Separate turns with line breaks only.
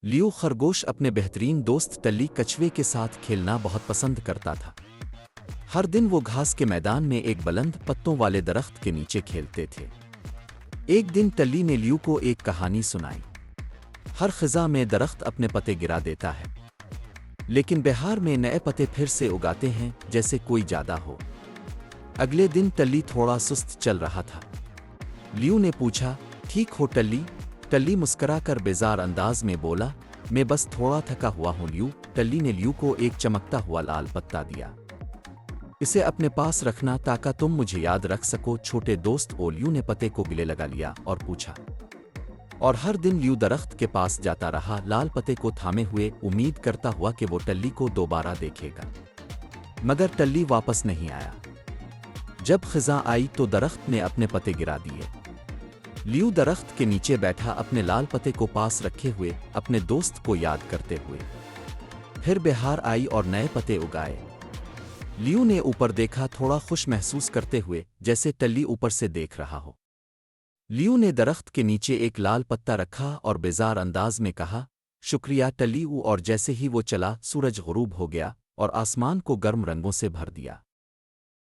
لیو خرگوش اپنے بہترین دوست ٹلی کچھوے کے ساتھ کھیلنا بہت پسند کرتا تھا۔ ہر دن وہ گھاس کے میدان میں ایک بلند پتوں والے درخت کے نیچے کھیلتے تھے۔ ایک دن ٹلی نے لیو کو ایک کہانی سنائی۔ ہر خزاں میں درخت اپنے پتے گرا دیتا ہے، لیکن بہار میں نئے پتے پھر سے اگاتے ہیں جیسے کوئی جادو ہو۔ اگلے دن ٹلی تھوڑا سست چل رہا تھا۔ لیو نے پوچھا، ٹھیک ہو ٹلی؟ ٹلی مسکرا کر بیزار انداز میں بولا، میں بس تھوڑا تھکا ہوا ہوں لیو۔ ٹلی نے لیو کو ایک چمکتا ہوا لال پتا دیا۔ اسے اپنے پاس رکھنا تاکہ تم مجھے یاد رکھ سکو چھوٹے دوست۔ لیو نے پتے کو گلے لگا لیا اور پوچھا، اور ہر دن لیو درخت کے پاس جاتا رہا لال پتے کو تھامے ہوئے، امید کرتا ہوا کہ وہ ٹلی کو دوبارہ دیکھے گا، مگر ٹلی واپس نہیں آیا۔ جب خزاں آئی تو درخت نے اپنے پتے گرا دیے۔ لیو درخت کے نیچے بیٹھا اپنے لال پتے کو پاس رکھے ہوئے اپنے دوست کو یاد کرتے ہوئے۔ پھر بہار آئی اور نئے پتے اگائے۔ لیو نے اوپر دیکھا، تھوڑا خوش محسوس کرتے ہوئے جیسے ٹلی اوپر سے دیکھ رہا ہو۔ لیو نے درخت کے نیچے ایک لال پتا رکھا اور بیزار انداز میں کہا، شکریہ ٹلی۔ اور جیسے ہی وہ چلا، سورج غروب ہو گیا اور آسمان کو گرم رنگوں سے بھر دیا۔